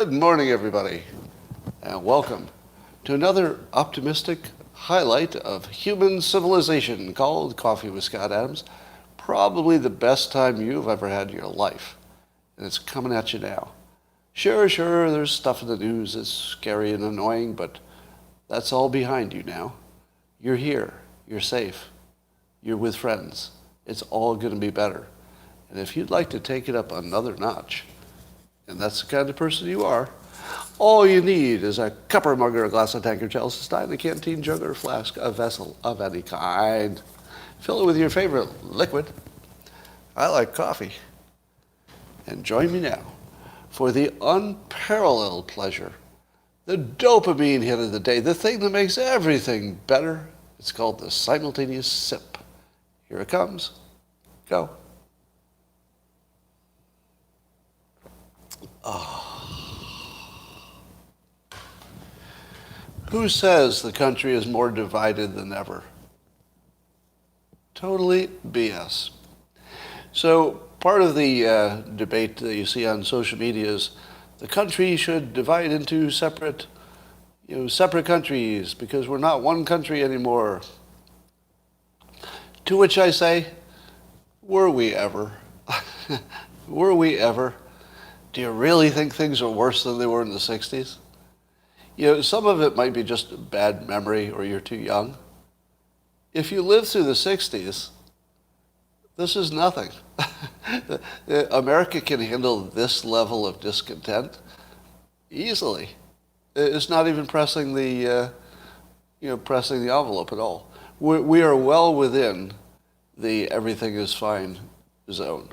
Good morning, everybody, and welcome to another optimistic highlight of human civilization called Coffee with Scott Adams. Probably the best time you've ever had in your life, and it's coming at you now. Sure, there's stuff in the news that's scary and annoying, but that's all behind you now. You're here, you're safe, you're with friends. It's all going to be better. And if you'd like to take it up another notch, and that's the kind of person you are, all you need is a cup or mug or a glass of tankard, chalice, stein, a canteen, jug, or flask, a vessel of any kind. Fill it with your favorite liquid. I like coffee. And join me now for the unparalleled pleasure, the dopamine hit of the day, the thing that makes everything better. It's called the simultaneous sip. Here it comes. Go. Who says the country is more divided than ever? Totally BS. So part of the debate that you see on social media is the country should divide into separate countries because we're not one country anymore. To which I say, were we ever? Were we ever? Do you really think things are worse than they were in the 60s? Some of it might be just bad memory or you're too young. If you lived through the 60s, this is nothing. America can handle this level of discontent easily. It's not even pressing the envelope at all. We are well within the everything is fine zone.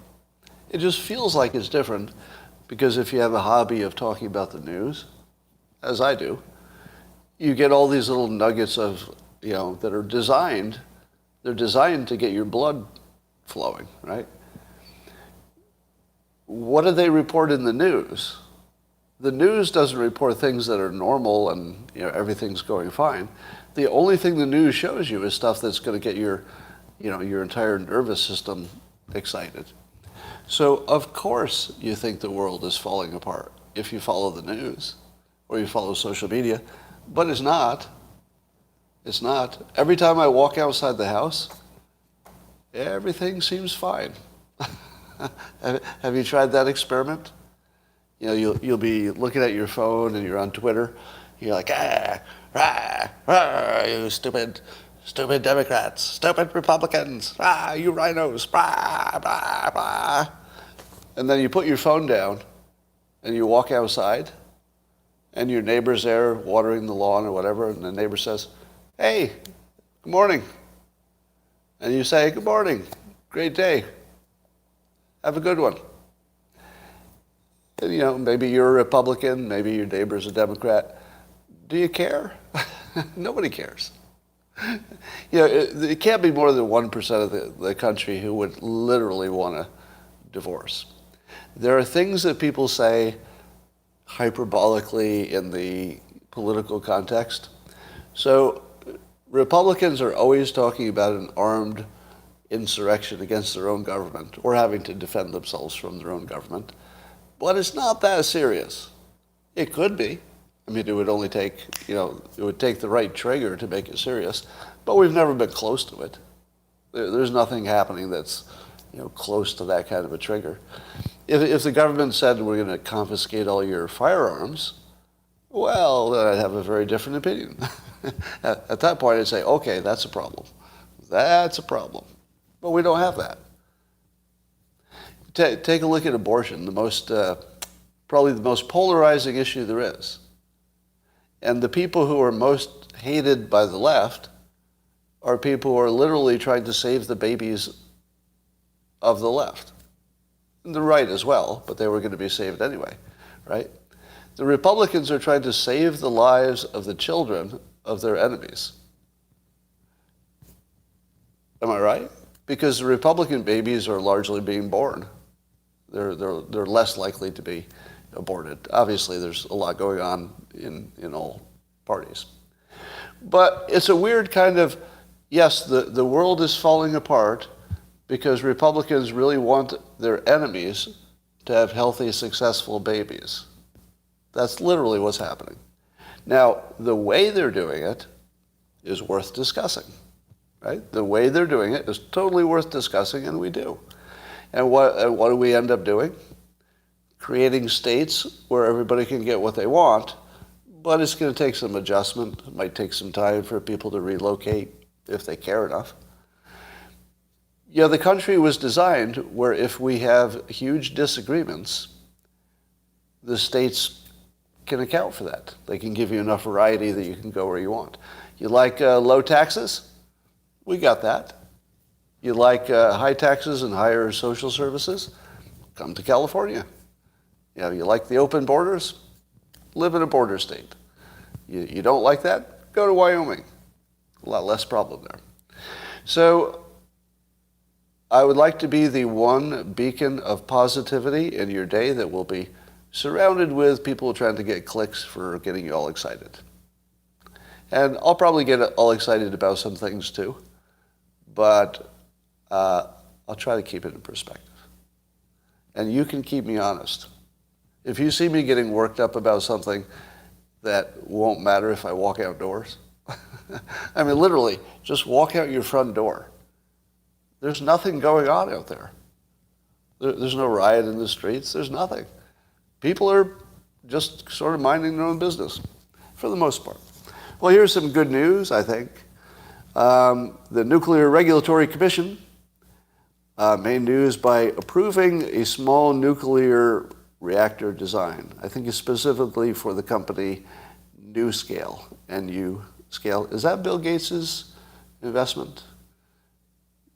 It just feels like it's different because if you have a hobby of talking about the news, as I do, you get all these little nuggets of, that are designed to get your blood flowing, right? What do they report in the news? The news doesn't report things that are normal and, everything's going fine. The only thing the news shows you is stuff that's going to get your entire nervous system excited. So, of course, you think the world is falling apart if you follow the news or you follow social media, but it's not. It's not. Every time I walk outside the house, everything seems fine. Have you tried that experiment? You'll be looking at your phone and you're on Twitter. You're like, you stupid Democrats, stupid Republicans, you rhinos, and then you put your phone down and you walk outside and your neighbor's there watering the lawn or whatever, and the neighbor says, hey, good morning. And you say, good morning, great day, have a good one. And, maybe you're a Republican, maybe your neighbor's a Democrat. Do you care? Nobody cares. It can't be more than 1% of the country who would literally want a divorce. There are things that people say hyperbolically in the political context. So Republicans are always talking about an armed insurrection against their own government or having to defend themselves from their own government. But it's not that serious. It could be. I mean, it would only take, it would take the right trigger to make it serious, but we've never been close to it. There's nothing happening that's, close to that kind of a trigger. If the government said we're going to confiscate all your firearms, well, then I'd have a very different opinion. At that point, I'd say, okay, that's a problem. That's a problem. But we don't have that. Take a look at abortion, probably the most polarizing issue there is. And the people who are most hated by the left are people who are literally trying to save the babies of the left. And the right as well, but they were going to be saved anyway, right? The Republicans are trying to save the lives of the children of their enemies. Am I right? Because the Republican babies are largely being born. They're less likely to be aborted. Obviously, there's a lot going on in all parties. But it's a weird kind of, yes, the world is falling apart because Republicans really want their enemies to have healthy, successful babies. That's literally what's happening. Now, the way they're doing it is worth discussing, right? The way they're doing it is totally worth discussing, and we do. And what do we end up doing? Creating states where everybody can get what they want, but it's going to take some adjustment. It might take some time for people to relocate if they care enough. The country was designed where if we have huge disagreements, the states can account for that. They can give you enough variety that you can go where you want. You like low taxes? We got that. You like high taxes and higher social services? Come to California. You like the open borders? Live in a border state. You don't like that? Go to Wyoming. A lot less problem there. So I would like to be the one beacon of positivity in your day that will be surrounded with people trying to get clicks for getting you all excited. And I'll probably get all excited about some things too, but I'll try to keep it in perspective. And you can keep me honest. If you see me getting worked up about something that won't matter if I walk outdoors, I mean, literally, just walk out your front door. There's nothing going on out there. There's no riot in the streets. There's nothing. People are just sort of minding their own business, for the most part. Well, here's some good news, I think. The Nuclear Regulatory Commission made news by approving a small nuclear reactor design. I think it's specifically for the company NuScale, N-U-Scale. Is that Bill Gates' investment?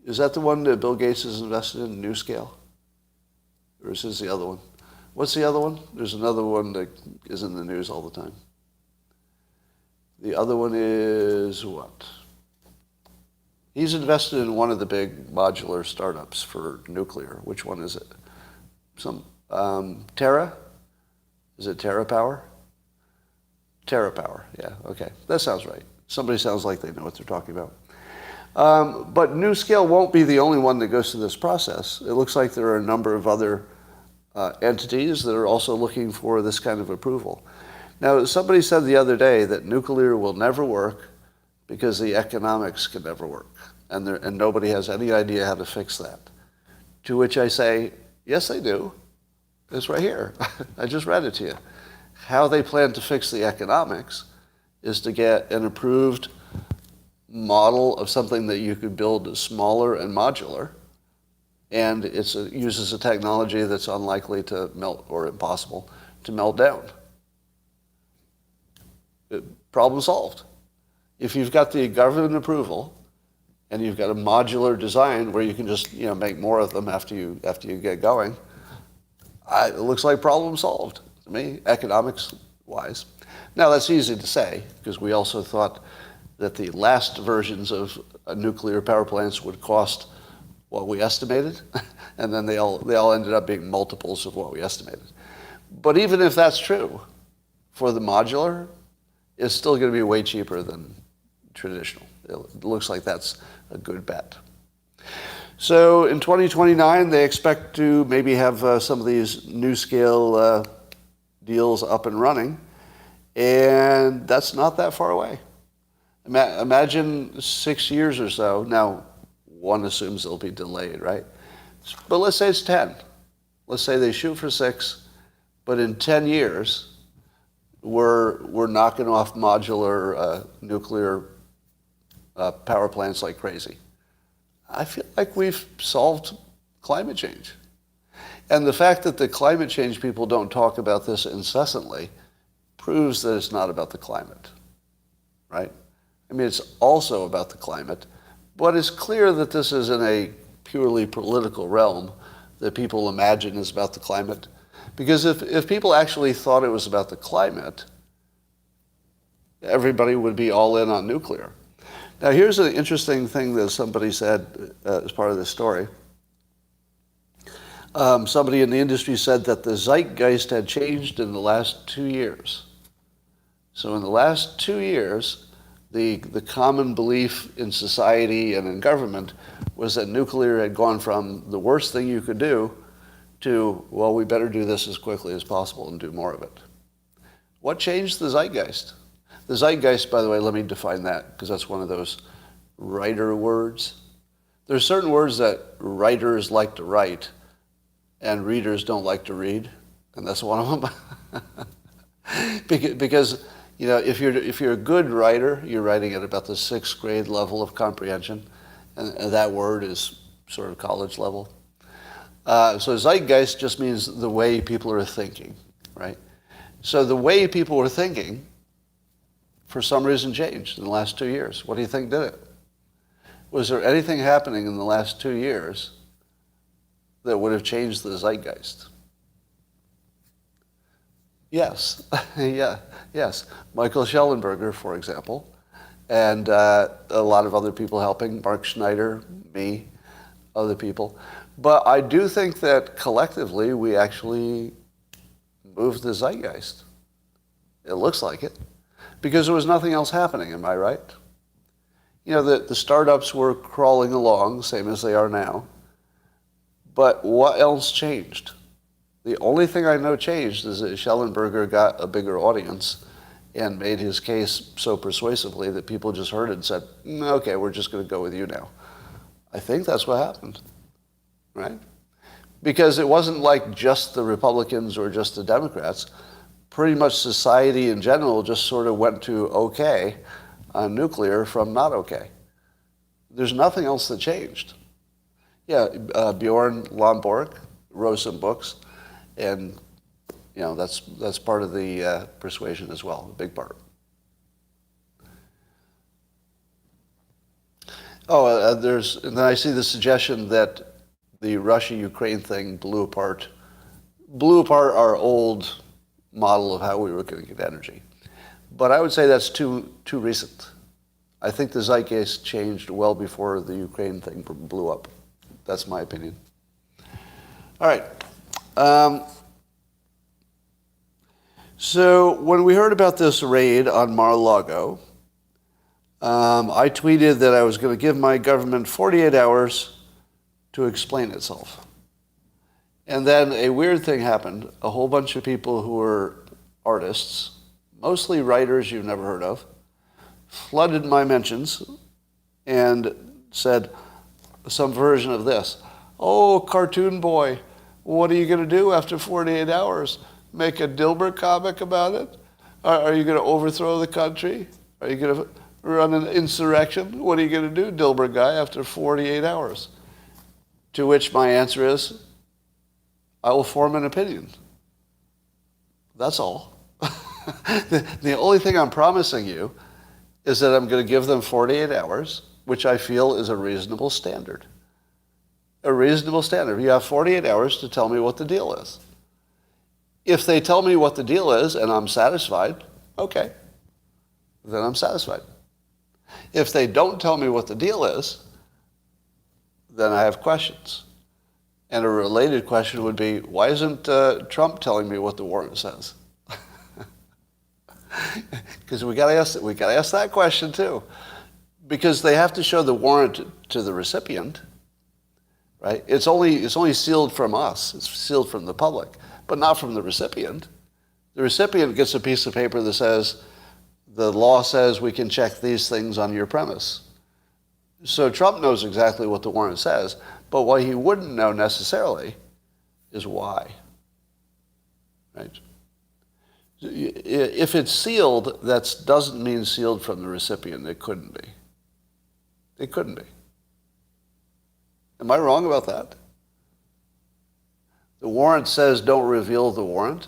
Is that the one that Bill Gates has invested in, NuScale? Or is this the other one? What's the other one? There's another one that is in the news all the time. The other one is what? He's invested in one of the big modular startups for nuclear. Which one is it? Terra? Is it TerraPower? TerraPower, yeah, okay. That sounds right. Somebody sounds like they know what they're talking about. But NuScale won't be the only one that goes through this process. It looks like there are a number of other entities that are also looking for this kind of approval. Now, somebody said the other day that nuclear will never work because the economics can never work, and nobody has any idea how to fix that. To which I say, yes, they do. It's right here. I just read it to you. How they plan to fix the economics is to get an approved model of something that you could build smaller and modular, and it uses a technology that's unlikely to melt or impossible to melt down. Problem solved. If you've got the government approval and you've got a modular design where you can just make more of them after you get going, it looks like problem solved to me, economics-wise. Now that's easy to say because we also thought that the last versions of nuclear power plants would cost what we estimated, and then they all ended up being multiples of what we estimated. But even if that's true, for the modular, it's still going to be way cheaper than traditional. It looks like that's a good bet. So in 2029, they expect to maybe have some of these NuScale deals up and running, and that's not that far away. Imagine 6 years or so. Now, one assumes it'll be delayed, right? But let's say it's 10. Let's say they shoot for 6, but in 10 years, we're knocking off modular nuclear power plants like crazy. I feel like we've solved climate change. And the fact that the climate change people don't talk about this incessantly proves that it's not about the climate, right? I mean, it's also about the climate, but it's clear that this is in a purely political realm that people imagine is about the climate. Because if people actually thought it was about the climate, everybody would be all in on nuclear. Now, here's an interesting thing that somebody said as part of this story. Somebody in the industry said that the zeitgeist had changed in the last 2 years. So in the last 2 years, the common belief in society and in government was that nuclear had gone from the worst thing you could do to, well, we better do this as quickly as possible and do more of it. What changed the zeitgeist? The zeitgeist, by the way, let me define that, because that's one of those writer words. There's certain words that writers like to write and readers don't like to read, and that's one of them. Because if you're a good writer, you're writing at about the 6th grade level of comprehension, and that word is sort of college level. So zeitgeist just means the way people are thinking, right? So the way people were thinking, for some reason, changed in the last 2 years. What do you think did it? Was there anything happening in the last 2 years that would have changed the zeitgeist? Yes. Yes. Michael Schellenberger, for example, and a lot of other people helping, Mark Schneider, me, other people. But I do think that collectively we actually moved the zeitgeist. It looks like it. Because there was nothing else happening, am I right? The startups were crawling along, same as they are now. But what else changed? The only thing I know changed is that Schellenberger got a bigger audience and made his case so persuasively that people just heard it and said, okay, we're just going to go with you now. I think that's what happened, right? Because it wasn't like just the Republicans or just the Democrats. Pretty much society in general just sort of went to okay on nuclear from not okay. There's nothing else that changed. Yeah, Bjorn Lomborg wrote some books, and that's part of the persuasion as well, a big part. And then I see the suggestion that the Russia-Ukraine thing blew apart our old model of how we were going to get energy. But I would say that's too recent. I think the zeitgeist changed well before the Ukraine thing blew up. That's my opinion. All right. So when we heard about this raid on Mar-a-Lago, I tweeted that I was going to give my government 48 hours to explain itself. And then a weird thing happened. A whole bunch of people who were artists, mostly writers you've never heard of, flooded my mentions and said some version of this. Oh, cartoon boy, what are you going to do after 48 hours? Make a Dilbert comic about it? Are you going to overthrow the country? Are you going to run an insurrection? What are you going to do, Dilbert guy, after 48 hours? To which my answer is, I will form an opinion. That's all. The only thing I'm promising you is that I'm going to give them 48 hours, which I feel is a reasonable standard. A reasonable standard. You have 48 hours to tell me what the deal is. If they tell me what the deal is and I'm satisfied, okay, then I'm satisfied. If they don't tell me what the deal is, then I have questions. And a related question would be, why isn't Trump telling me what the warrant says? Because we got to ask that question too. Because they have to show the warrant to the recipient, right? It's only sealed from us. It's sealed from the public, but not from the recipient. The recipient gets a piece of paper that says, the law says we can check these things on your premise. So Trump knows exactly what the warrant says, but what he wouldn't know necessarily is why, right? If it's sealed, that doesn't mean sealed from the recipient. It couldn't be. It couldn't be. Am I wrong about that? The warrant says don't reveal the warrant.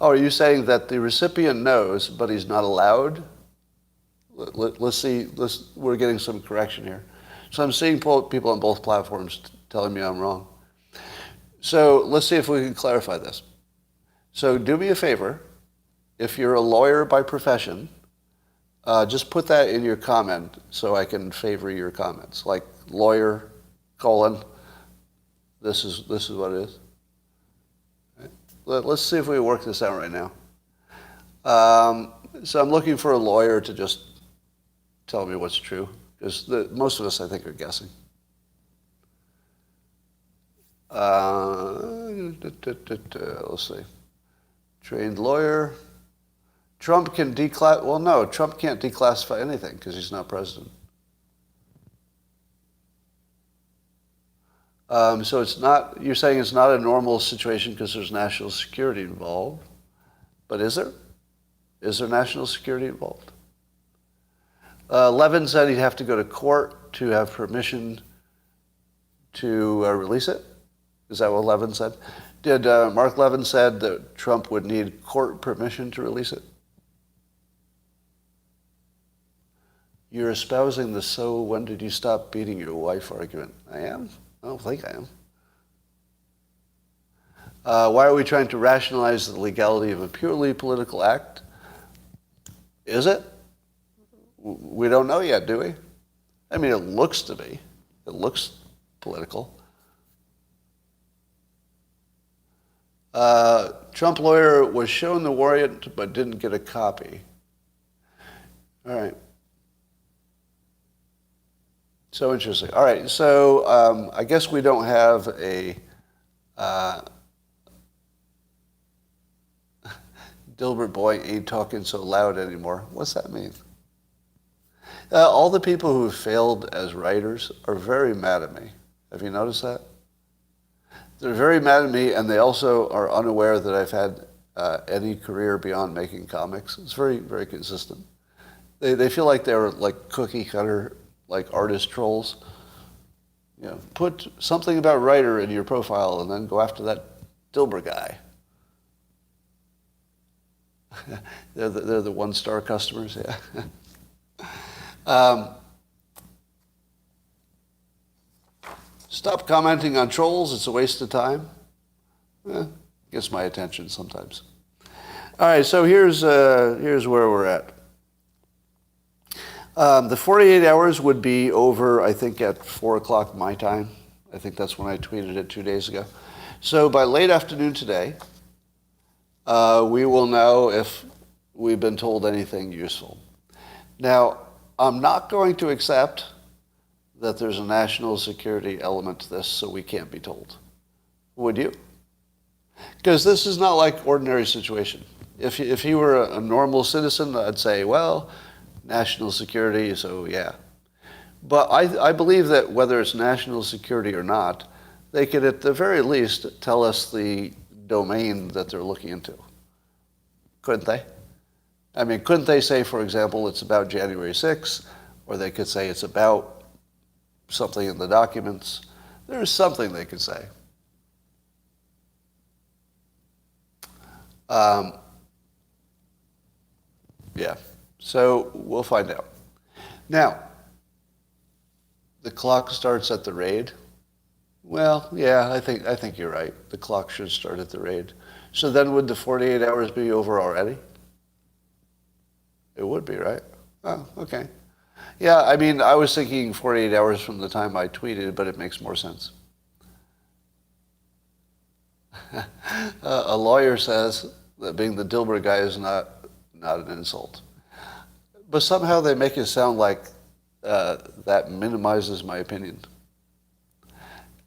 Oh, are you saying that the recipient knows, but he's not allowed? Let's see. We're getting some correction here. So I'm seeing people on both platforms telling me I'm wrong. So let's see if we can clarify this. So do me a favor. If you're a lawyer by profession, just put that in your comment so I can favor your comments. Like lawyer, : this is what it is. Right. Let's see if we work this out right now. So I'm looking for a lawyer to just tell me what's true, because most of us, I think, are guessing. Let's see. Trained lawyer. Trump can declassify. Well, no, Trump can't declassify anything because he's not president. So it's not. You're saying it's not a normal situation because there's national security involved, but is there? Is there national security involved? Levin said he'd have to go to court to have permission to release it. Is that what Levin said? Did Mark Levin said that Trump would need court permission to release it? You're espousing the "so when did you stop beating your wife" argument. I am? I don't think I am. Why are we trying to rationalize the legality of a purely political act? Is it? We don't know yet, do we? I mean, it looks to be. It looks political. Trump lawyer was shown the warrant but didn't get a copy. All right. So interesting. All right. So I guess we don't have a Dilbert boy ain't talking so loud anymore. What's that mean? All the people who have failed as writers are very mad at me. Have you noticed that? They're very mad at me, and they also are unaware that I've had any career beyond making comics. It's very, very consistent. They feel like they're like cookie cutter, like artist trolls. You know, put something about writer in your profile and then go after that Dilbert guy. They're the one-star customers, yeah. Stop commenting on trolls. It's a waste of time. Gets my attention sometimes. All right, so here's where we're at. The 48 hours would be over, I think, at 4 o'clock my time. I think that's when I tweeted it 2 days ago. So by late afternoon today, we will know if we've been told anything useful. Now, I'm not going to accept that there's a national security element to this, so we can't be told. Would you? Because this is not like ordinary situation. If he were a normal citizen, I'd say, well, national security, so yeah. But I believe that whether it's national security or not, they could at the very least tell us the domain that they're looking into. Couldn't they? I mean, couldn't they say, for example, it's about January 6th, or they could say it's about something in the documents? There's something they could say. Yeah, so we'll find out. Now, the clock starts at the raid. Well, yeah, I think you're right. The clock should start at the raid. So then would the 48 hours be over already? It would be, right? Oh, okay. Yeah, I mean, I was thinking 48 hours from the time I tweeted, but it makes more sense. A lawyer says that being the Dilbert guy is not an insult. But somehow they make it sound like that minimizes my opinion.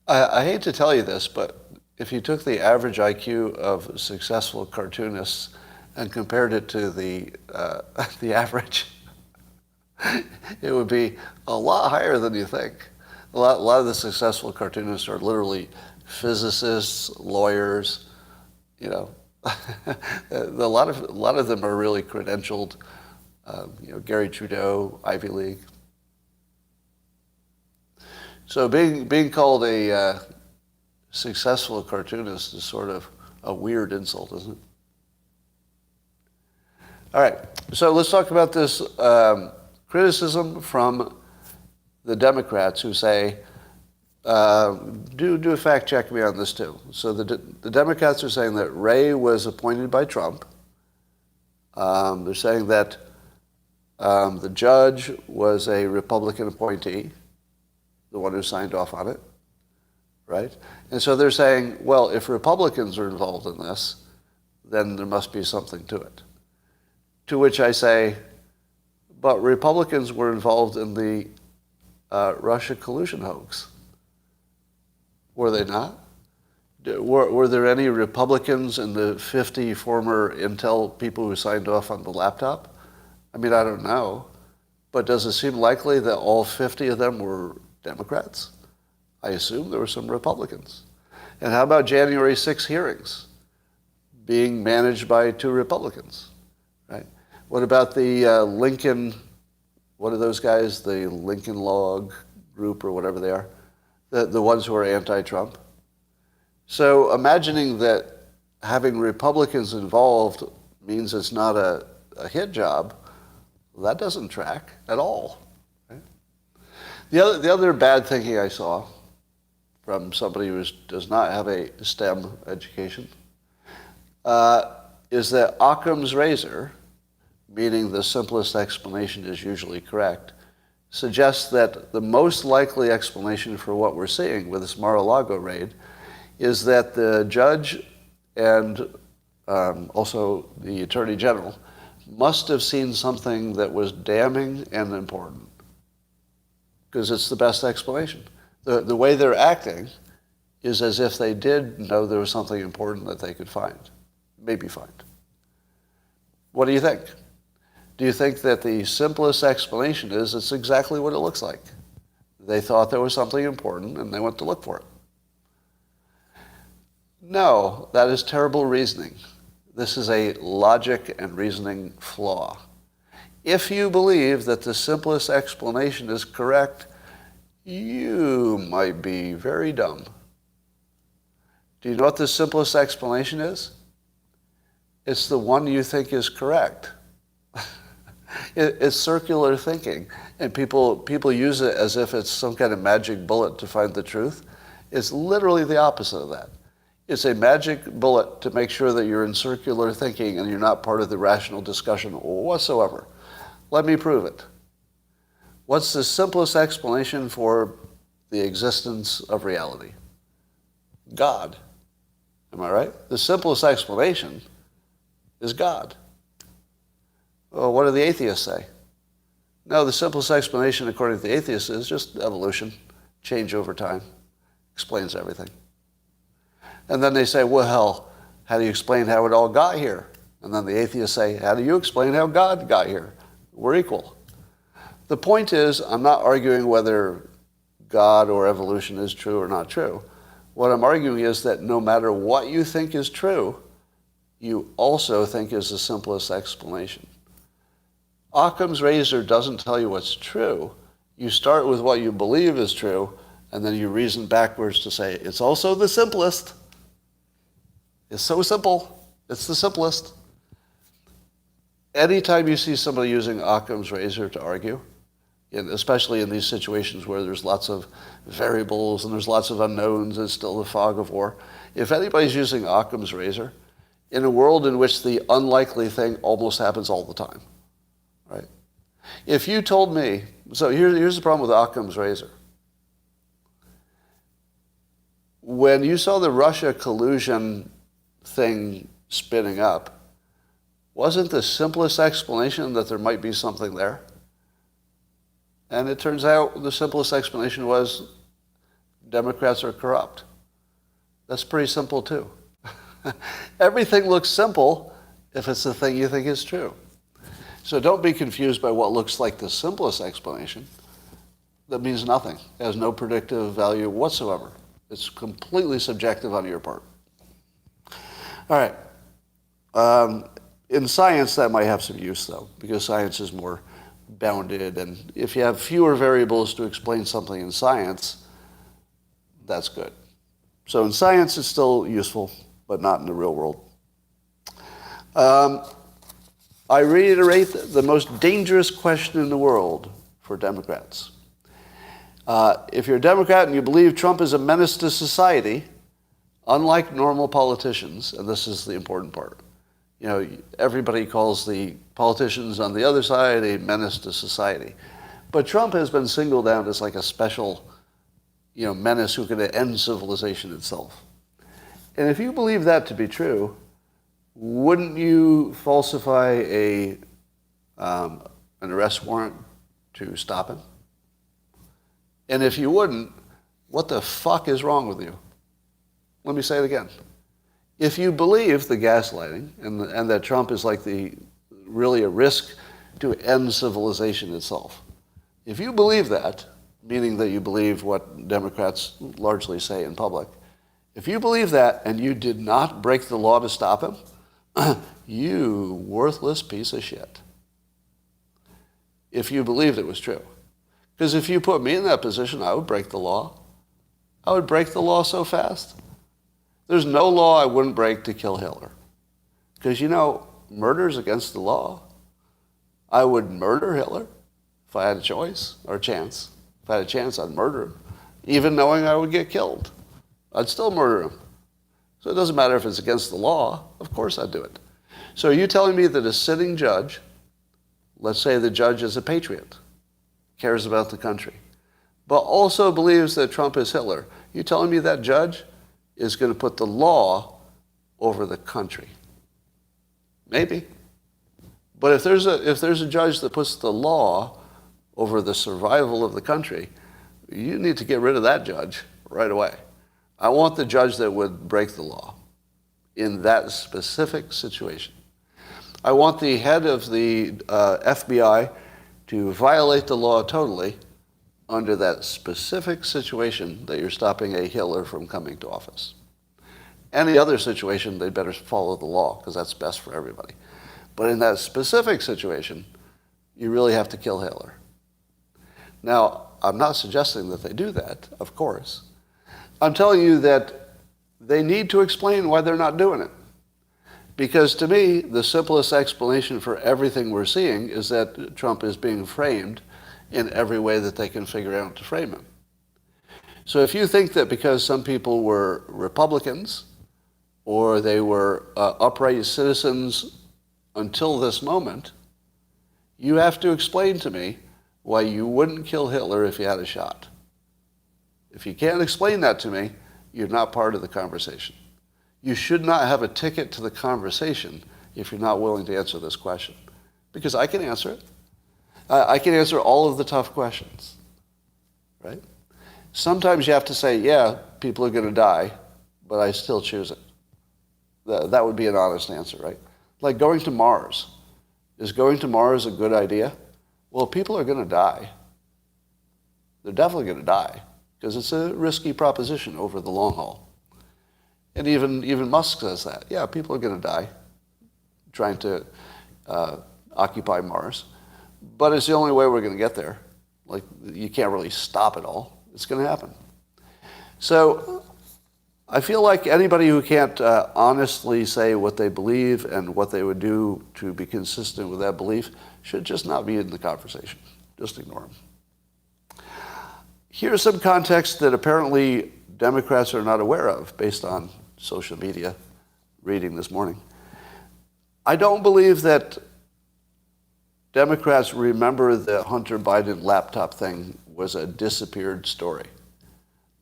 I hate to tell you this, but if you took the average IQ of successful cartoonists and compared it to the average, it would be a lot higher than you think. A lot of the successful cartoonists are literally physicists, lawyers, you know. A lot of them are really credentialed. Gary Trudeau, Ivy League. So being called a successful cartoonist is sort of a weird insult, isn't it? All right, so let's talk about this criticism from the Democrats who say, do a fact check me on this too. So the Democrats are saying that Wray was appointed by Trump. They're saying that the judge was a Republican appointee, the one who signed off on it, right? And so they're saying, well, if Republicans are involved in this, then there must be something to it. To which I say, but Republicans were involved in the Russia collusion hoax. Were they not? Were there any Republicans in the 50 former Intel people who signed off on the laptop? I mean, I don't know. But does it seem likely that all 50 of them were Democrats? I assume there were some Republicans. And how about January 6 hearings being managed by 2 Republicans, right? What about the Lincoln, what are those guys, the Lincoln Log group or whatever they are, the ones who are anti-Trump? So imagining that having Republicans involved means it's not a hit job, that doesn't track at all. Right? The other bad thinking I saw from somebody who does not have a STEM education is that Occam's razor, meaning the simplest explanation is usually correct, suggests that the most likely explanation for what we're seeing with this Mar-a-Lago raid is that the judge and also the attorney general must have seen something that was damning and important, because it's the best explanation. The way they're acting is as if they did know there was something important that they could maybe find. What do you think? Do you think that the simplest explanation is it's exactly what it looks like? They thought there was something important and they went to look for it. No, that is terrible reasoning. This is a logic and reasoning flaw. If you believe that the simplest explanation is correct, you might be very dumb. Do you know what the simplest explanation is? It's the one you think is correct. It's circular thinking, and people use it as if it's some kind of magic bullet to find the truth. It's literally the opposite of that. It's a magic bullet to make sure that you're in circular thinking and you're not part of the rational discussion whatsoever. Let me prove it. What's the simplest explanation for the existence of reality? God. Am I right? The simplest explanation is God. Well, what do the atheists say? No, the simplest explanation according to the atheists is just evolution, change over time, explains everything. And then they say, well, how do you explain how it all got here? And then the atheists say, how do you explain how God got here? We're equal. The point is, I'm not arguing whether God or evolution is true or not true. What I'm arguing is that no matter what you think is true, you also think is the simplest explanation. Occam's razor doesn't tell you what's true. You start with what you believe is true, and then you reason backwards to say, it's also the simplest. It's so simple. It's the simplest. Anytime you see somebody using Occam's razor to argue, especially in these situations where there's lots of variables and there's lots of unknowns, it's still the fog of war. If anybody's using Occam's razor, in a world in which the unlikely thing almost happens all the time, right? If you told me, so here's the problem with Occam's razor. When you saw the Russia collusion thing spinning up, wasn't the simplest explanation that there might be something there? And it turns out the simplest explanation was Democrats are corrupt. That's pretty simple too. Everything looks simple if it's the thing you think is true. So don't be confused by what looks like the simplest explanation. That means nothing. It has no predictive value whatsoever. It's completely subjective on your part. All right. In science, that might have some use, though, because science is more bounded. And if you have fewer variables to explain something in science, that's good. So in science, it's still useful, but not in the real world. I reiterate the most dangerous question in the world for Democrats. If you're a Democrat and you believe Trump is a menace to society, unlike normal politicians, and this is the important part, you know, everybody calls the politicians on the other side a menace to society. But Trump has been singled out as like a special, menace who could end civilization itself. And if you believe that to be true, wouldn't you falsify an arrest warrant to stop him? And if you wouldn't, what the fuck is wrong with you? Let me say it again. If you believe the gaslighting and that Trump is like really a risk to end civilization itself, if you believe that, meaning that you believe what Democrats largely say in public, if you believe that and you did not break the law to stop him, you worthless piece of shit. If you believed it was true. Because if you put me in that position, I would break the law. I would break the law so fast. There's no law I wouldn't break to kill Hitler. Because, murder is against the law. I would murder Hitler if I had a choice or a chance. If I had a chance, I'd murder him. Even knowing I would get killed, I'd still murder him. So it doesn't matter if it's against the law. Of course I'd do it. So are you telling me that a sitting judge, let's say the judge is a patriot, cares about the country, but also believes that Trump is Hitler, you telling me that judge is going to put the law over the country? Maybe. But if there's a judge that puts the law over the survival of the country, you need to get rid of that judge right away. I want the judge that would break the law in that specific situation. I want the head of the FBI to violate the law totally under that specific situation that you're stopping a Hitler from coming to office. Any other situation, they'd better follow the law because that's best for everybody. But in that specific situation, you really have to kill Hitler. Now, I'm not suggesting that they do that, of course. I'm telling you that they need to explain why they're not doing it. Because to me, the simplest explanation for everything we're seeing is that Trump is being framed in every way that they can figure out to frame him. So if you think that because some people were Republicans or they were upright citizens until this moment, you have to explain to me why you wouldn't kill Hitler if you had a shot. If you can't explain that to me, you're not part of the conversation. You should not have a ticket to the conversation if you're not willing to answer this question. Because I can answer it. I can answer all of the tough questions, right? Sometimes you have to say, yeah, people are going to die, but I still choose it. That would be an honest answer, right? Like going to Mars. Is going to Mars a good idea? Well, people are going to die. They're definitely going to die because it's a risky proposition over the long haul. And even Musk says that. Yeah, people are going to die trying to occupy Mars. But it's the only way we're going to get there. Like, you can't really stop it all. It's going to happen. So I feel like anybody who can't honestly say what they believe and what they would do to be consistent with that belief should just not be in the conversation. Just ignore them. Here's some context that apparently Democrats are not aware of based on social media reading this morning. I don't believe that Democrats remember the Hunter Biden laptop thing was a disappeared story.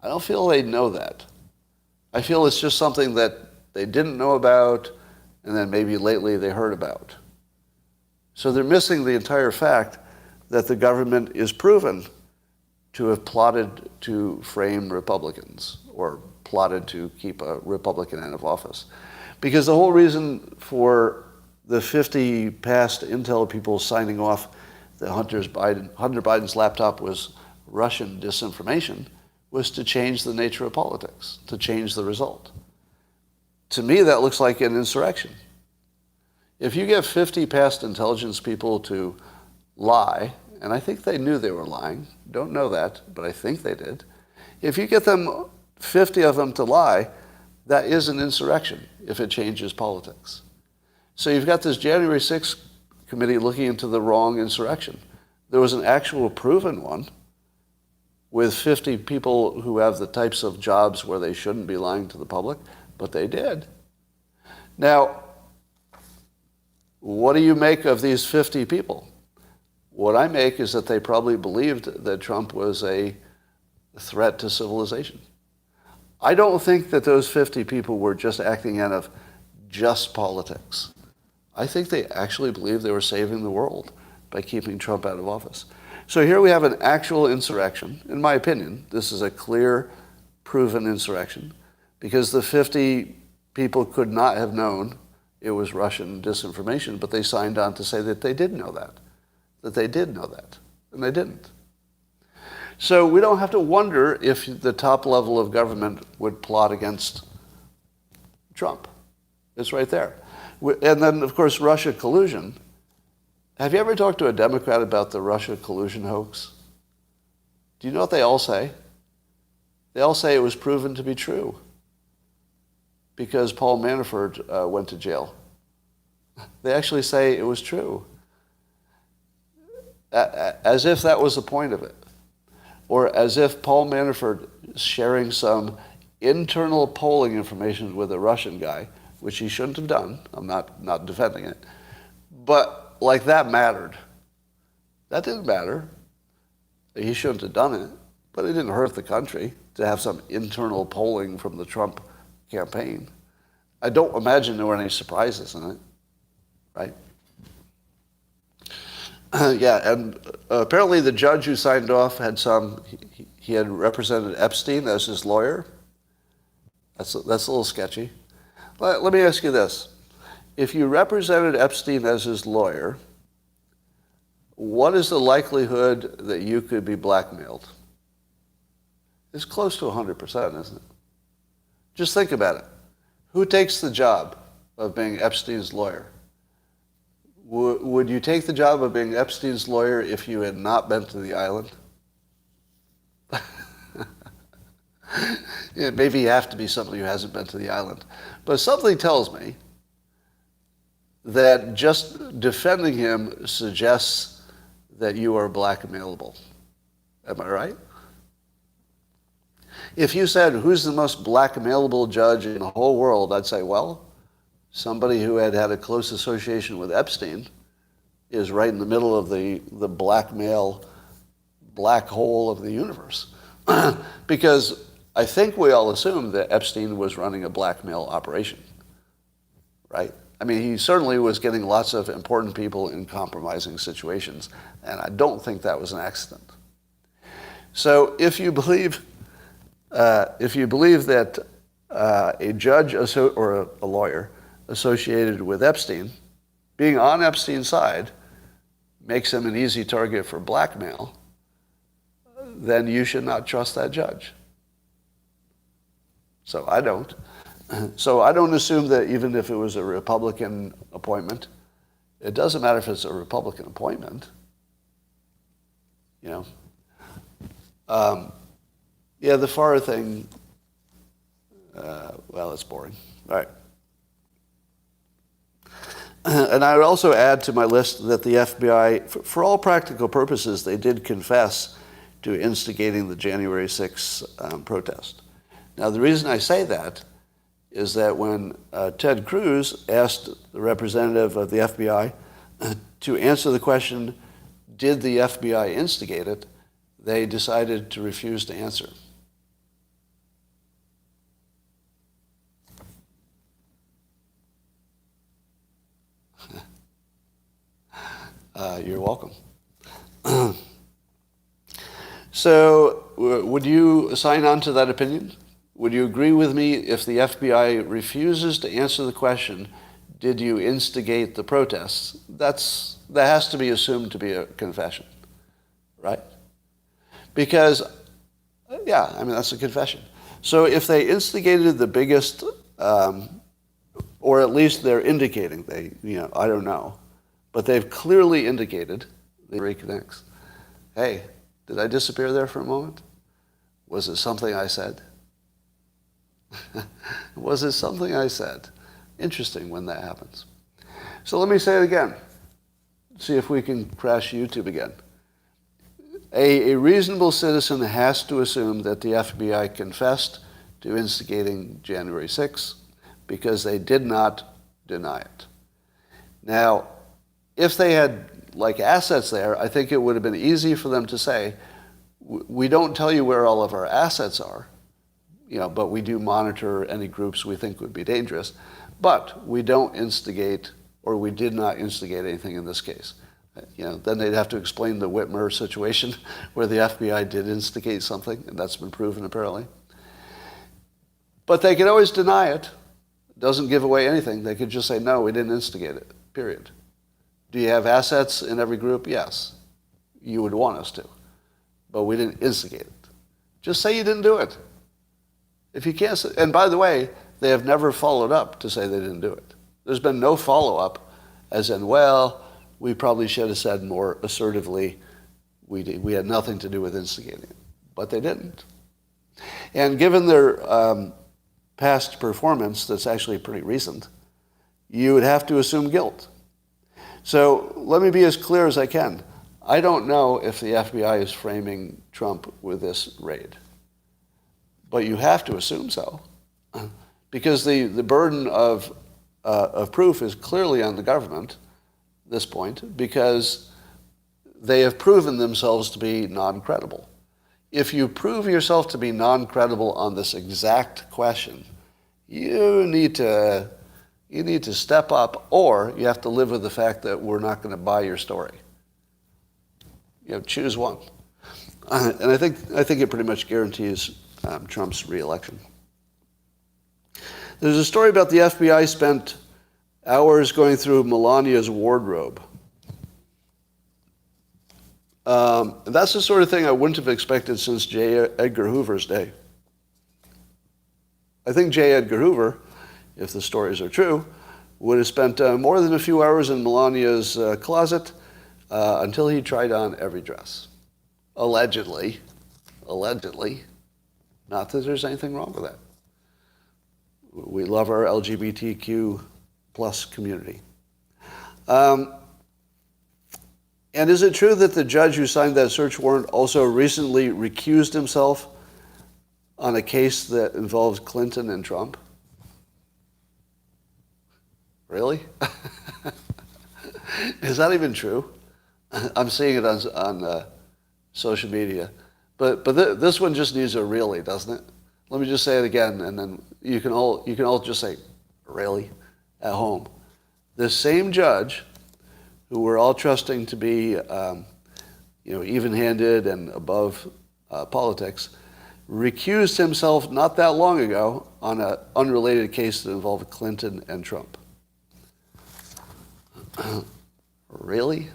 I don't feel they know that. I feel it's just something that they didn't know about and then maybe lately they heard about. So they're missing the entire fact that the government is proven to have plotted to frame Republicans or plotted to keep a Republican out of office. Because the whole reason for the 50 past intel people signing off that Hunter Biden's laptop was Russian disinformation was to change the nature of politics, to change the result. To me, that looks like an insurrection. If you get 50 past intelligence people to lie, and I think they knew they were lying, don't know that, but I think they did. If you get 50 of them to lie, that is an insurrection if it changes politics. So you've got this January 6th committee looking into the wrong insurrection. There was an actual proven one with 50 people who have the types of jobs where they shouldn't be lying to the public, but they did. Now, what do you make of these 50 people? What I make is that they probably believed that Trump was a threat to civilization. I don't think that those 50 people were just acting out of just politics. I think they actually believed they were saving the world by keeping Trump out of office. So here we have an actual insurrection. In my opinion, this is a clear, proven insurrection. because the 50 people could not have known it was Russian disinformation, but they signed on to say that they did know that they did know that, and they didn't. So we don't have to wonder if the top level of government would plot against Trump. It's right there. And then, of course, Russia collusion. Have you ever talked to a Democrat about the Russia collusion hoax? Do you know what they all say? They all say it was proven to be true because Paul Manafort went to jail. They actually say it was true, as if that was the point of it, or as if Paul Manafort sharing some internal polling information with a Russian guy, which he shouldn't have done. I'm not defending it, but like that mattered. That didn't matter. He shouldn't have done it, but it didn't hurt the country to have some internal polling from the Trump campaign. I don't imagine there were any surprises in it, right? Yeah, and apparently the judge who signed off had he had represented Epstein as his lawyer. That's a little sketchy. Let me ask you this. If you represented Epstein as his lawyer, what is the likelihood that you could be blackmailed? It's close to 100%, isn't it? Just think about it. Who takes the job of being Epstein's lawyer? Would you take the job of being Epstein's lawyer if you had not been to the island? Yeah, maybe you have to be somebody who hasn't been to the island. But something tells me that just defending him suggests that you are blackmailable. Am I right? If you said, who's the most blackmailable judge in the whole world, I'd say, well, somebody who had a close association with Epstein is right in the middle of the blackmail black hole of the universe. Because I think we all assumed that Epstein was running a blackmail operation, right? I mean, he certainly was getting lots of important people in compromising situations, and I don't think that was an accident. So if you believe that a judge or a lawyer associated with Epstein, being on Epstein's side, makes him an easy target for blackmail, then you should not trust that judge. So I don't. So I don't assume that even if it was a Republican appointment, it doesn't matter if it's a Republican appointment. You know. Yeah, the Farr thing, well, it's boring. All right. And I would also add to my list that the FBI, for all practical purposes, they did confess to instigating the January 6th protest. Now, the reason I say that is that when Ted Cruz asked the representative of the FBI to answer the question, did the FBI instigate it, they decided to refuse to answer. You're welcome. So, would you sign on to that opinion? Would you agree with me if the FBI refuses to answer the question, did you instigate the protests? That has to be assumed to be a confession, right? Because, yeah, I mean, that's a confession. So if they instigated the biggest, or at least they're indicating, I don't know, but they've clearly indicated, they reconnects. Hey, did I disappear there for a moment? Was it something I said? Was it something I said? Interesting when that happens. So let me say it again. See if we can crash YouTube again. A reasonable citizen has to assume that the FBI confessed to instigating January 6th because they did not deny it. Now, if they had assets there, I think it would have been easy for them to say, we don't tell you where all of our assets are, but we do monitor any groups we think would be dangerous, but we don't instigate, or we did not instigate anything in this case. Then they'd have to explain the Whitmer situation where the FBI did instigate something, and that's been proven apparently. But they can always deny it. It doesn't give away anything. They could just say, no, we didn't instigate it, period. Do you have assets in every group? Yes. You would want us to. But we didn't instigate it. Just say you didn't do it. If you can't say, and by the way, they have never followed up to say they didn't do it. There's been no follow-up as in, well, we probably should have said more assertively, we had nothing to do with instigating it. But they didn't. And given their past performance, that's actually pretty recent, you would have to assume guilt. So let me be as clear as I can. I don't know if the FBI is framing Trump with this raid. But you have to assume so. Because the burden of proof is clearly on the government at this point, because they have proven themselves to be non-credible. If you prove yourself to be non-credible on this exact question, you need to step up, or you have to live with the fact that we're not going to buy your story. Choose one. And I think it pretty much guarantees Trump's re-election. There's a story about the FBI spent hours going through Melania's wardrobe. That's the sort of thing I wouldn't have expected since J. Edgar Hoover's day. I think J. Edgar Hoover, if the stories are true, would have spent more than a few hours in Melania's closet until he tried on every dress. Allegedly. Not that there's anything wrong with that. We love our LGBTQ plus community. And is it true that the judge who signed that search warrant also recently recused himself on a case that involves Clinton and Trump? Really? Is that even true? I'm seeing it on social media. But this one just needs a really, doesn't it? Let me just say it again, and then you can all just say, really, at home. This same judge, who we're all trusting to be, even-handed and above politics, recused himself not that long ago on an unrelated case that involved Clinton and Trump. Really?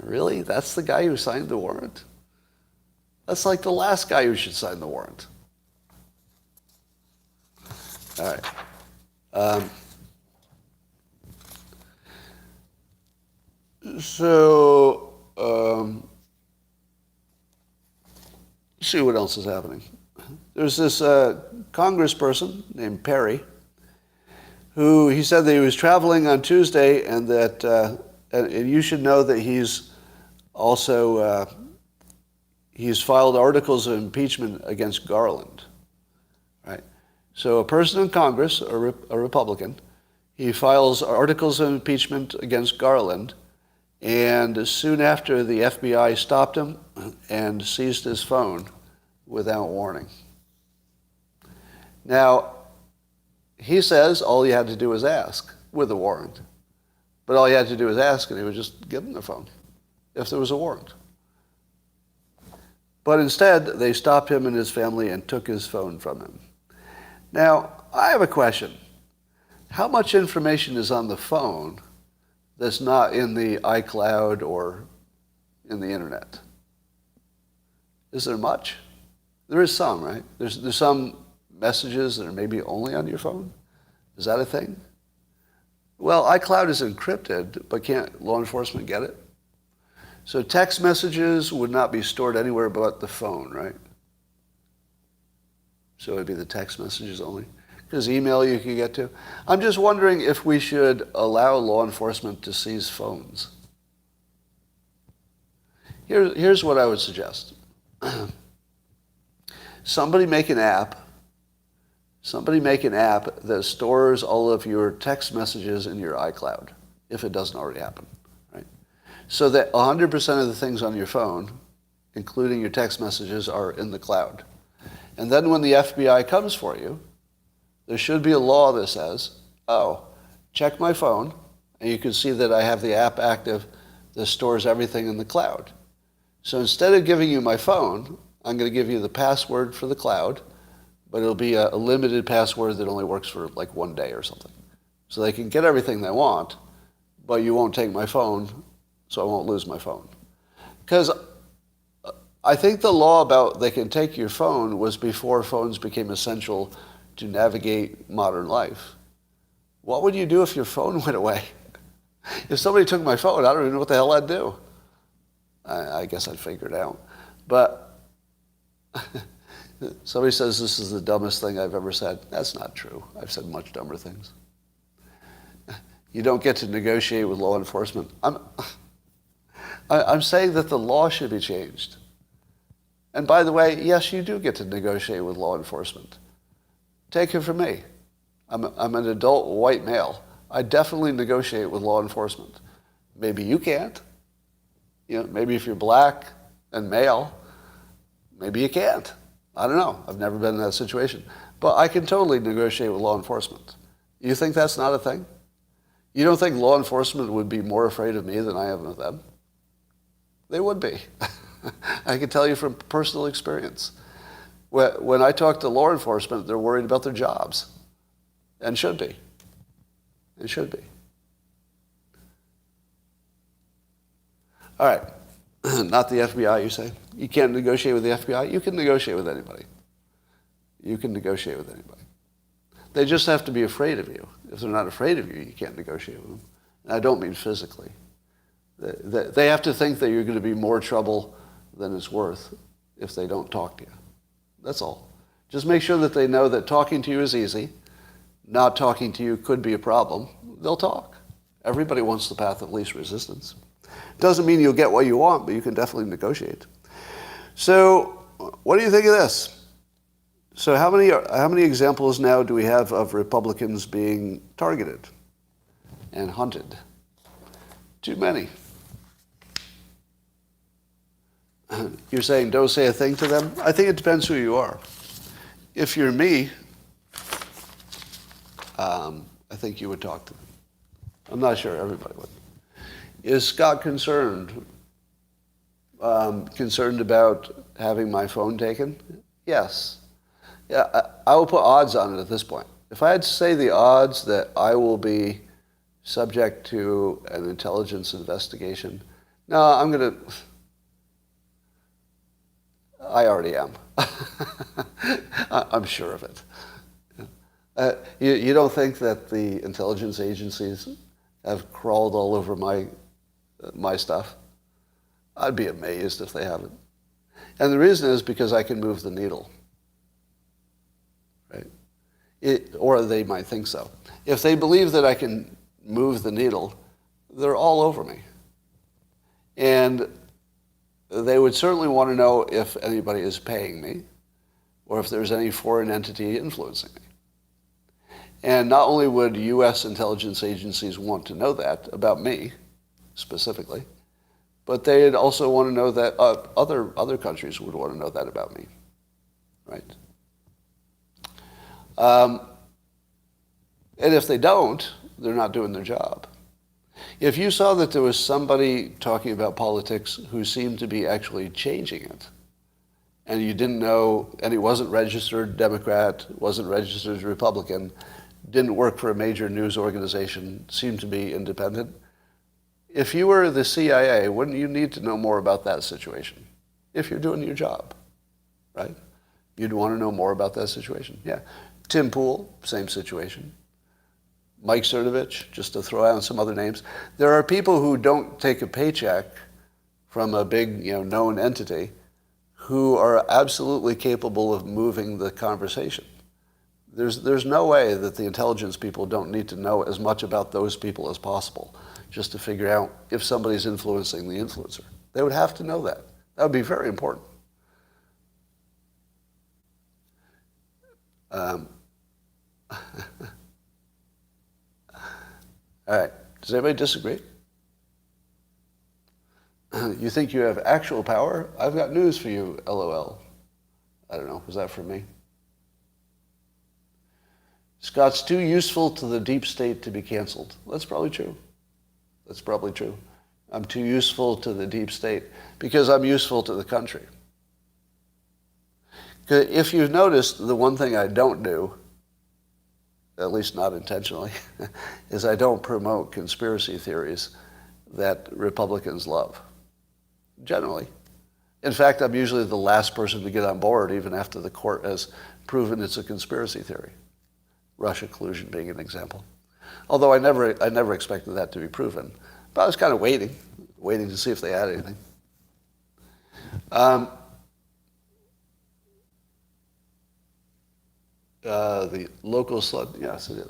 Really? That's the guy who signed the warrant? That's like the last guy who should sign the warrant. All right. See what else is happening. There's this congressperson named Perry who he said that he was traveling on Tuesday and that and you should know that he's also he's filed articles of impeachment against Garland. Right? So a person in Congress, a Republican, he files articles of impeachment against Garland, and soon after the FBI stopped him and seized his phone without warning. Now, he says all he had to do was ask with a warrant. But all he had to do was ask, and he would just give him the phone if there was a warrant. But instead, they stopped him and his family and took his phone from him. Now, I have a question. How much information is on the phone that's not in the iCloud or in the internet? Is there much? There is some, right? There's some messages that are maybe only on your phone. Is that a thing? Well, iCloud is encrypted, but can't law enforcement get it? So text messages would not be stored anywhere but the phone, right? So it would be the text messages only. Because email you can get to. I'm just wondering if we should allow law enforcement to seize phones. Here's what I would suggest. Somebody make an app that stores all of your text messages in your iCloud, if it doesn't already happen, right? So that 100% of the things on your phone, including your text messages, are in the cloud. And then when the FBI comes for you, there should be a law that says, oh, check my phone, and you can see that I have the app active that stores everything in the cloud. So instead of giving you my phone, I'm going to give you the password for the cloud, but it'll be a limited password that only works for like 1 day or something. So they can get everything they want, but you won't take my phone, so I won't lose my phone. Because I think the law about they can take your phone was before phones became essential to navigate modern life. What would you do if your phone went away? If somebody took my phone, I don't even know what the hell I'd do. I guess I'd figure it out. But somebody says this is the dumbest thing I've ever said. That's not true. I've said much dumber things. You don't get to negotiate with law enforcement. I'm saying that the law should be changed. And by the way, yes, you do get to negotiate with law enforcement. Take it from me. I'm an adult white male. I definitely negotiate with law enforcement. Maybe you can't. Maybe if you're black and male, maybe you can't. I don't know. I've never been in that situation. But I can totally negotiate with law enforcement. You think that's not a thing? You don't think law enforcement would be more afraid of me than I am of them? They would be. I can tell you from personal experience. When I talk to law enforcement, they're worried about their jobs. And should be. It should be. All right. Not the FBI, you say? You can't negotiate with the FBI? You can negotiate with anybody. You can negotiate with anybody. They just have to be afraid of you. If they're not afraid of you, you can't negotiate with them. And I don't mean physically. They have to think that you're going to be more trouble than it's worth if they don't talk to you. That's all. Just make sure that they know that talking to you is easy. Not talking to you could be a problem. They'll talk. Everybody wants the path of least resistance. Doesn't mean you'll get what you want, but you can definitely negotiate. So, what do you think of this? So how many examples now do we have of Republicans being targeted and hunted? Too many. You're saying don't say a thing to them? I think it depends who you are. If you're me, I think you would talk to them. I'm not sure everybody would. Is Scott concerned about having my phone taken? Yes. Yeah, I will put odds on it at this point. If I had to say the odds that I will be subject to an intelligence investigation, no, I already am. I'm sure of it. You don't think that the intelligence agencies have crawled all over my stuff? I'd be amazed if they haven't. And the reason is because I can move the needle. Right? Or they might think so. If they believe that I can move the needle, they're all over me. And they would certainly want to know if anybody is paying me or if there's any foreign entity influencing me. And not only would U.S. intelligence agencies want to know that about me, specifically, but they'd also want to know that other countries would want to know that about me, right? And if they don't, they're not doing their job. If you saw that there was somebody talking about politics who seemed to be actually changing it, and you didn't know, and he wasn't registered Democrat, wasn't registered Republican, didn't work for a major news organization, seemed to be independent, if you were the CIA, wouldn't you need to know more about that situation? If you're doing your job, right? You'd want to know more about that situation. Yeah. Tim Pool, same situation. Mike Cernovich, just to throw out some other names. There are people who don't take a paycheck from a big, known entity who are absolutely capable of moving the conversation. There's no way that the intelligence people don't need to know as much about those people as possible just to figure out if somebody's influencing the influencer. They would have to know that. That would be very important. All right. Does anybody disagree? You think you have actual power? I've got news for you, LOL. I don't know. Was that for me? Scott's too useful to the deep state to be canceled. That's probably true. That's probably true. I'm too useful to the deep state because I'm useful to the country. If you've noticed, the one thing I don't do, at least not intentionally, is I don't promote conspiracy theories that Republicans love, generally. In fact, I'm usually the last person to get on board, even after the court has proven it's a conspiracy theory. Russia collusion being an example. Although I never expected that to be proven. But I was kind of waiting to see if they had anything. The local slud, yes, it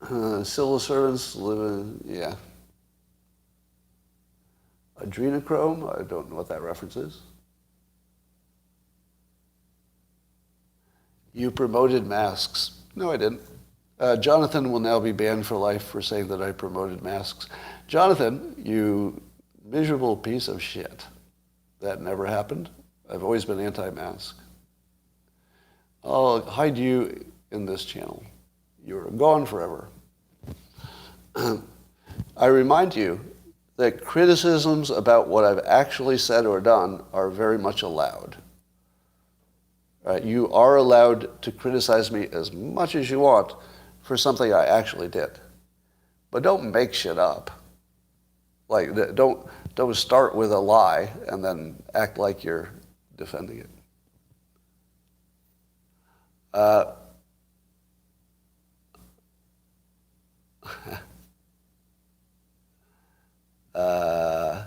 is. Civil servants live in, yeah. Adrenochrome, I don't know what that reference is. You promoted masks. No, I didn't. Jonathan will now be banned for life for saying that I promoted masks. Jonathan, you miserable piece of shit. That never happened. I've always been anti-mask. I'll hide you in this channel. You're gone forever. I remind you that criticisms about what I've actually said or done are very much allowed. You are allowed to criticize me as much as you want for something I actually did. But don't make shit up. Like, don't start with a lie and then act like you're defending it.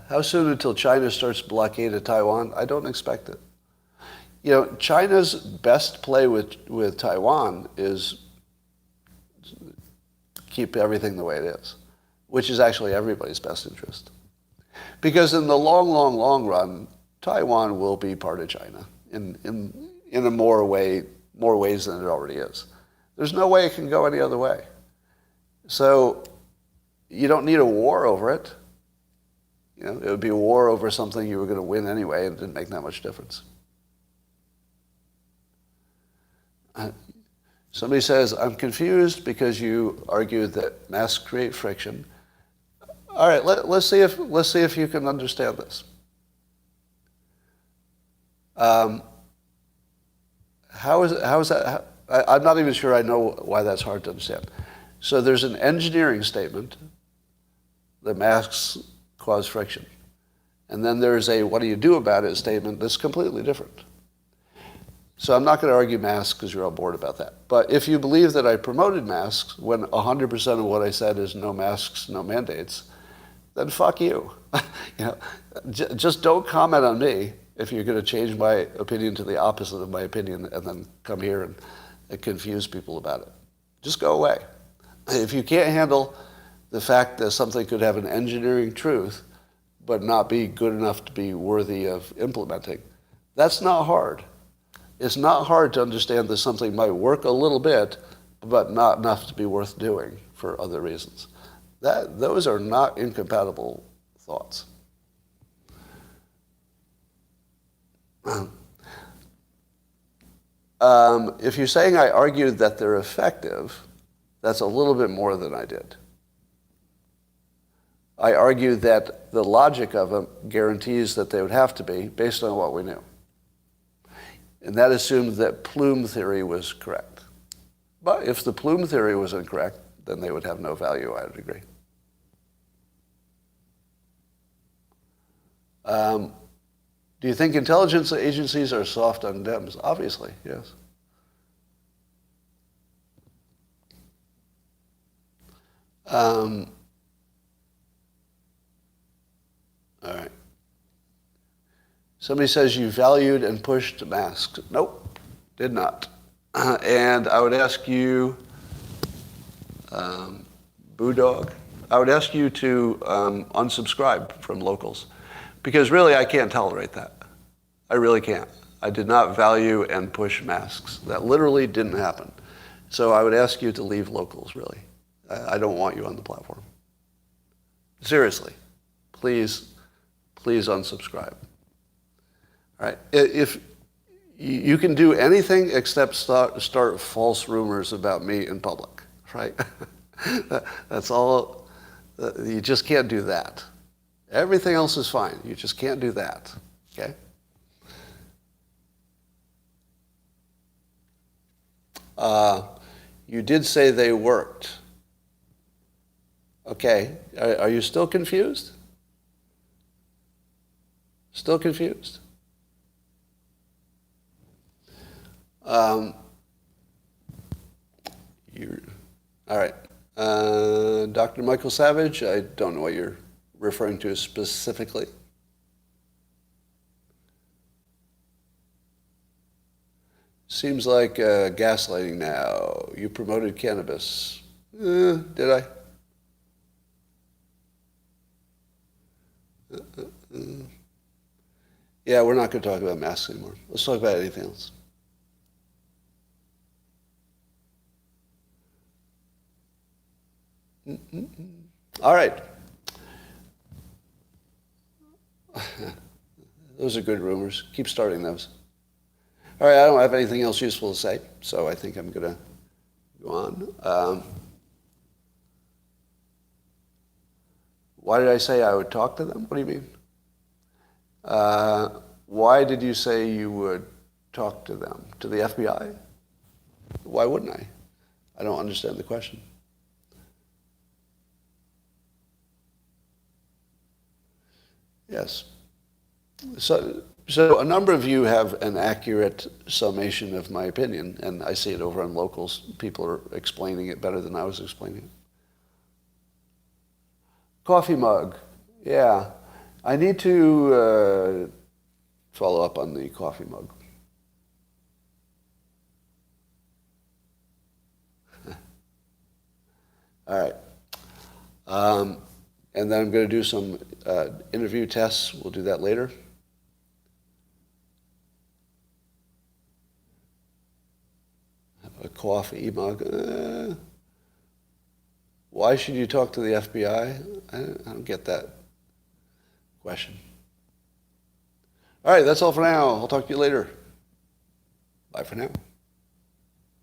How soon until China starts blockade of Taiwan? I don't expect it. You know, China's best play with Taiwan is keep everything the way it is, which is actually everybody's best interest. Because in the long run, Taiwan will be part of China in a more ways than it already is. There's no way it can go any other way. So you don't need a war over it. You know, it would be a war over something you were going to win anyway, and it didn't make that much difference. Somebody says, I'm confused because you argued that masks create friction. All right, let's see if you can understand this. How is that? I'm not even sure I know why that's hard to understand. So there's an engineering statement that masks cause friction. And then there's a what do you do about it statement that's completely different. So I'm not going to argue masks because you're all bored about that. But if you believe that I promoted masks when 100% of what I said is no masks, no mandates, then fuck you. You know, just don't comment on me if you're going to change my opinion to the opposite of my opinion and then come here and confuse people about it. Just go away. If you can't handle the fact that something could have an engineering truth but not be good enough to be worthy of implementing, that's not hard. It's not hard to understand that something might work a little bit, but not enough to be worth doing for other reasons. Those are not incompatible thoughts. If you're saying I argued that they're effective, that's a little bit more than I did. I argued that the logic of them guarantees that they would have to be based on what we knew. And that assumed that plume theory was correct. But if the plume theory was incorrect, then they would have no value, I would agree. Do you think intelligence agencies are soft on Dems? Obviously, yes. All right. Somebody says you valued and pushed masks. Nope, did not. And I would ask you, Boodog, I would ask you to unsubscribe from locals. Because really, I can't tolerate that. I really can't. I did not value and push masks. That literally didn't happen. So I would ask you to leave locals, really. I don't want you on the platform. Seriously, please unsubscribe. All right. If you can do anything except start false rumors about me in public, right? That's all. You just can't do that. Everything else is fine. You just can't do that. Okay? You did say they worked. Okay. Are you still confused? Still confused? All right. Dr. Michael Savage, I don't know what you're referring to specifically. Seems like gaslighting now. You promoted cannabis. Did I? Yeah, we're not going to talk about masks anymore. Let's talk about anything else. All right. Those are good rumors. Keep starting those. All right, I don't have anything else useful to say, so I think I'm going to go on. Why did I say I would talk to them? What do you mean? Why did you say you would talk to them? To the FBI? Why wouldn't I? I don't understand the question. Yes. So a number of you have an accurate summation of my opinion, and I see it over on Locals. People are explaining it better than I was explaining it. Coffee mug. Yeah. I need to follow up on the coffee mug. All right. And then I'm going to do some interview tests. We'll do that later. A coffee mug. Why should you talk to the FBI? I don't get that question. All right, that's all for now. I'll talk to you later. Bye for now.